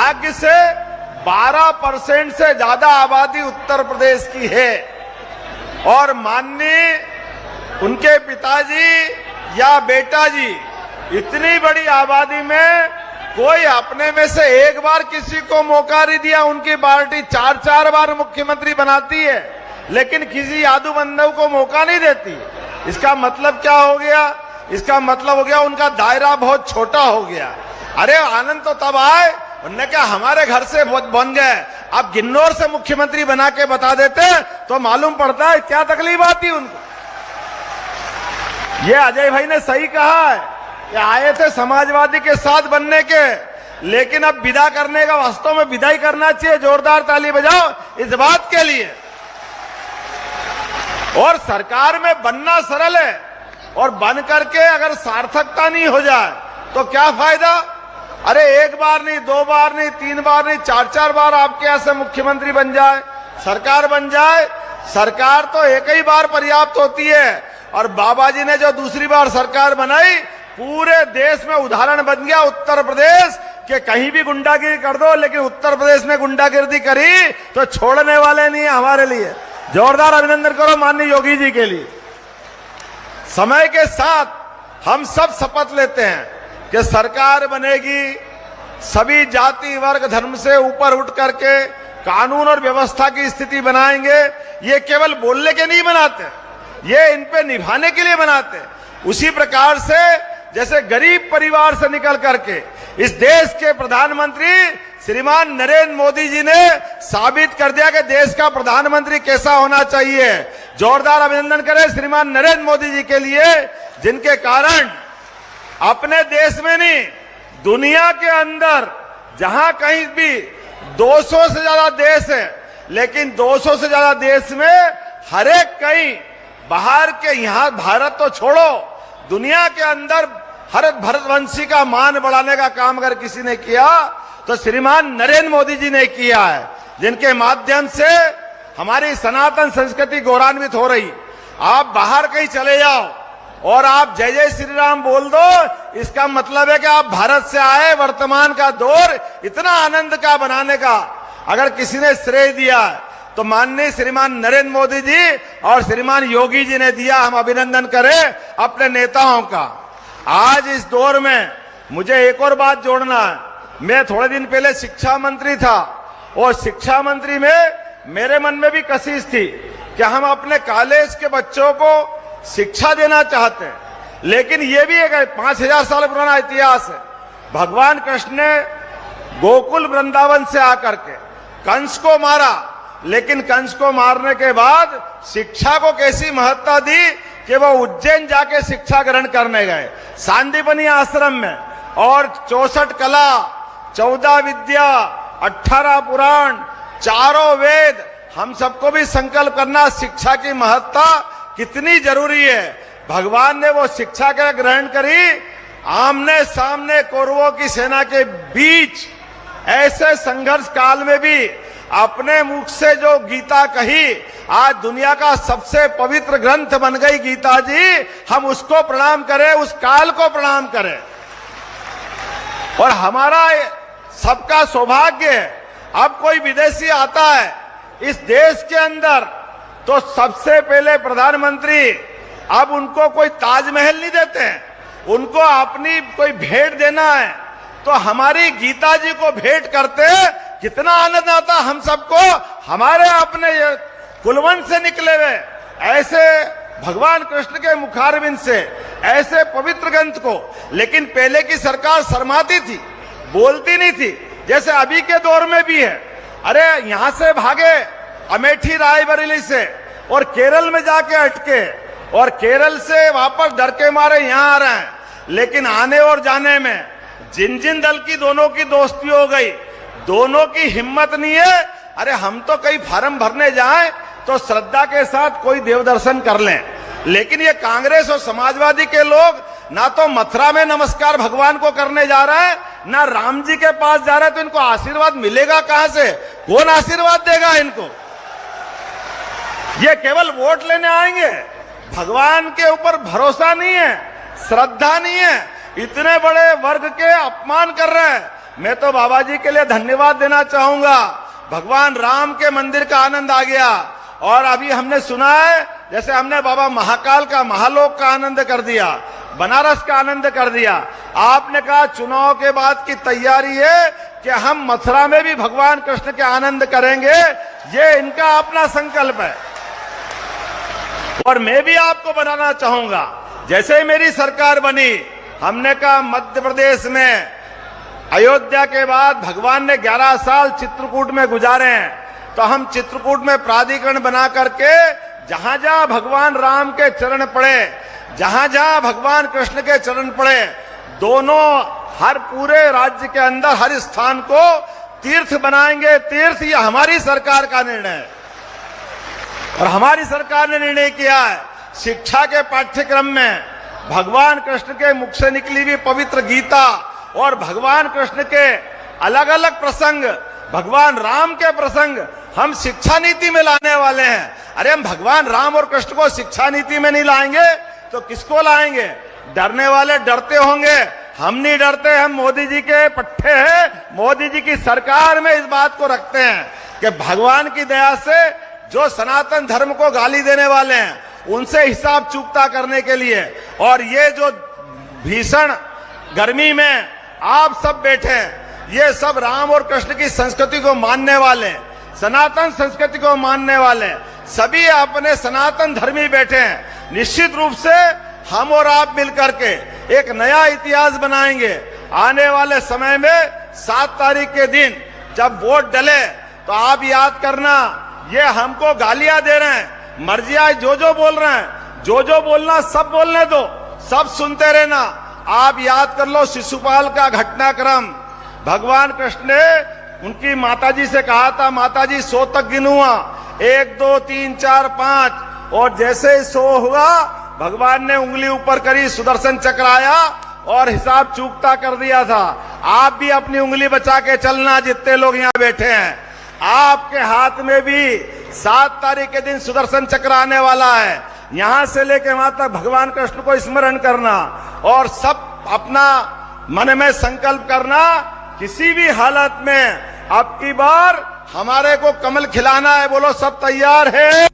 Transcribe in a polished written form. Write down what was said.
भाग्य से 12% से ज्यादा आबादी उत्तर प्रदेश की है और माननीय उनके पिताजी या बेटा जी इतनी बड़ी आबादी में कोई अपने में से एक बार किसी को मौका नहीं दिया। उनकी पार्टी 4-4 बार मुख्यमंत्री बनाती है लेकिन किसी यादू बंधु को मौका नहीं देती। इसका मतलब क्या हो गया? इसका मतलब हो गया उनका दायरा बहुत छोटा हो गया। अरे आनंद तो तब आए, उन्होंने कहा हमारे घर से बन गए, अब गिन्नौर से मुख्यमंत्री बना के बता देते तो मालूम पड़ता है क्या तकलीफ आती उनको। ये अजय भाई ने सही कहा है कि आए थे समाजवादी के साथ बनने के, लेकिन अब विदा करने का वास्तव में विदाई करना चाहिए। जोरदार ताली बजाओ इस बात के लिए। और सरकार में बनना सरल है और बन करके अगर सार्थकता नहीं हो जाए तो क्या फायदा? अरे एक बार नहीं, 2 बार नहीं, 3 बार नहीं, 4-4 बार आपके यहां से मुख्यमंत्री बन जाए, सरकार बन जाए। सरकार तो एक ही बार पर्याप्त होती है। और बाबा जी ने जो दूसरी बार सरकार बनाई, पूरे देश में उदाहरण बन गया उत्तर प्रदेश के। कहीं भी गुंडागिरी कर दो, लेकिन उत्तर प्रदेश में गुंडागिरी करी तो छोड़ने वाले नहीं है हमारे लिए। जोरदार अभिनंदन करो माननीय योगी जी के लिए। समय के साथ हम सब शपथ लेते हैं कि सरकार बनेगी, सभी जाति वर्ग धर्म से ऊपर उठ करके कानून और व्यवस्था की स्थिति बनाएंगे। ये केवल बोलने के नहीं बनाते, ये इन पे निभाने के लिए बनाते। उसी प्रकार से जैसे गरीब परिवार से निकल करके इस देश के प्रधानमंत्री श्रीमान नरेंद्र मोदी जी ने साबित कर दिया कि देश का प्रधानमंत्री कैसा होना चाहिए। जोरदार अभिनंदन करें श्रीमान नरेंद्र मोदी जी के लिए, जिनके कारण अपने देश में नहीं दुनिया के अंदर जहां कहीं भी 200 से ज्यादा देश है, लेकिन 200 से ज्यादा देश में हर एक कहीं बाहर के, यहां भारत तो छोड़ो, दुनिया के अंदर हर भारतवंशी का मान बढ़ाने का काम अगर किसी ने किया तो श्रीमान नरेंद्र मोदी जी ने किया है, जिनके माध्यम से हमारी सनातन संस्कृति गौरवान्वित हो रही। आप बाहर कहीं चले जाओ और आप जय जय श्री राम बोल दो, इसका मतलब है कि आप भारत से आए। वर्तमान का दौर इतना आनंद का बनाने का अगर किसी ने श्रेय दिया तो माननीय श्रीमान नरेंद्र मोदी जी और श्रीमान योगी जी ने दिया। हम अभिनंदन करें अपने नेताओं का। आज इस दौर में मुझे एक और बात जोड़ना है। मैं थोड़े दिन पहले शिक्षा मंत्री था और शिक्षा मंत्री में मेरे मन में भी कशिश थी कि हम अपने कॉलेज के बच्चों को शिक्षा देना चाहते हैं, लेकिन ये भी एक 5000 साल पुराना इतिहास है। भगवान कृष्ण ने गोकुल वृंदावन से आकर के कंस को मारा, लेकिन कंस को मारने के बाद शिक्षा को कैसी महत्ता दी कि वो उज्जैन जाके शिक्षा ग्रहण करने गए सांदीपनी आश्रम में। और 64 कला, 14 विद्या, 18 पुराण, 4 वेद, हम सबको भी संकल्प करना शिक्षा की महत्ता कितनी जरूरी है। भगवान ने वो शिक्षा का ग्रहण करी, आमने सामने कौरवों की सेना के बीच ऐसे संघर्ष काल में भी अपने मुख से जो गीता कही, आज दुनिया का सबसे पवित्र ग्रंथ बन गई गीता जी। हम उसको प्रणाम करें, उस काल को प्रणाम करें। और हमारा सबका सौभाग्य है, अब कोई विदेशी आता है इस देश के अंदर तो सबसे पहले प्रधानमंत्री अब उनको कोई ताजमहल नहीं देते हैं, उनको अपनी कोई भेंट देना है तो हमारी गीता जी को भेंट करते हैं। कितना आनंद आता हम सबको, हमारे अपने कुलवंश से निकले हुए ऐसे भगवान कृष्ण के मुखारविंद से ऐसे पवित्र ग्रंथ को। लेकिन पहले की सरकार शर्माती थी, बोलती नहीं थी, जैसे अभी के दौर में भी है। अरे यहां से भागे अमेठी रायबरेली से और केरल में जाके अटके और केरल से वापस डर के मारे यहां आ रहे हैं। लेकिन आने और जाने में जिन जिन दल की दोनों की दोस्ती हो गई, दोनों की हिम्मत नहीं है। अरे हम तो कई फार्म भरने जाएं तो श्रद्धा के साथ कोई देव दर्शन कर लें, लेकिन ये कांग्रेस और समाजवादी के लोग ना तो मथुरा में नमस्कार भगवान को करने जा रहे हैं, ना राम जी के पास जा रहे हैं। तो इनको आशीर्वाद मिलेगा कहां से? कौन आशीर्वाद देगा इनको? ये केवल वोट लेने आएंगे, भगवान के ऊपर भरोसा नहीं है, श्रद्धा नहीं है। इतने बड़े वर्ग के अपमान कर रहे हैं। मैं तो बाबा जी के लिए धन्यवाद देना चाहूंगा। भगवान राम के मंदिर का आनंद आ गया। और अभी हमने सुना है, जैसे हमने बाबा महाकाल का, महालोक का आनंद कर दिया, बनारस का आनंद कर दिया। आपने कहा चुनाव के बाद की तैयारी है कि हम मथुरा में भी भगवान कृष्ण के आनंद करेंगे। ये इनका अपना संकल्प है। और मैं भी आपको बनाना चाहूंगा, जैसे ही मेरी सरकार बनी, हमने कहा मध्य प्रदेश में अयोध्या के बाद भगवान ने 11 साल चित्रकूट में गुजारे हैं, तो हम चित्रकूट में प्राधिकरण बना करके जहां जहां भगवान राम के चरण पड़े, जहां जहां भगवान कृष्ण के चरण पड़े, दोनों हर पूरे राज्य के अंदर हर स्थान को तीर्थ बनाएंगे। तीर्थ ये हमारी सरकार का निर्णय है। और हमारी सरकार ने निर्णय किया है, शिक्षा के पाठ्यक्रम में भगवान कृष्ण के मुख से निकली हुई पवित्र गीता और भगवान कृष्ण के अलग अलग प्रसंग, भगवान राम के प्रसंग हम शिक्षा नीति में लाने वाले हैं। अरे हम भगवान राम और कृष्ण को शिक्षा नीति में नहीं लाएंगे तो किसको लाएंगे? डरने वाले डरते होंगे, हम नहीं डरते। हम मोदी जी के पट्टे हैं, मोदी जी की सरकार में इस बात को रखते हैं कि भगवान की दया से जो सनातन धर्म को गाली देने वाले हैं उनसे हिसाब चुकता करने के लिए। और ये जो भीषण गर्मी में आप सब बैठे हैं, ये सब राम और कृष्ण की संस्कृति को मानने वाले, सनातन संस्कृति को मानने वाले सभी अपने सनातन धर्मी बैठे हैं। निश्चित रूप से हम और आप मिलकर के एक नया इतिहास बनाएंगे। आने वाले समय में 7 तारीख के दिन जब वोट डले तो आप याद करना, ये हमको गालियां दे रहे हैं, मर्जी आए जो बोल रहे हैं, जो बोलना सब बोलने दो, सब सुनते रहना। आप याद कर लो शिशुपाल का घटनाक्रम। भगवान कृष्ण ने उनकी माताजी से कहा था, माताजी 100 तक गिनूंगा, 1 2 3 4 5, और जैसे ही 100 हुआ भगवान ने उंगली ऊपर करी, सुदर्शन चक्र आया और हिसाब चूकता कर दिया था। आप भी अपनी उंगली बचा के चलना, जितने लोग यहाँ बैठे हैं आपके हाथ में भी 7 तारीख के दिन सुदर्शन चक्र आने वाला है। यहां से लेके वहां तक भगवान कृष्ण को स्मरण करना और सब अपना मन में संकल्प करना, किसी भी हालत में अब की बार हमारे को कमल खिलाना है। बोलो सब तैयार है?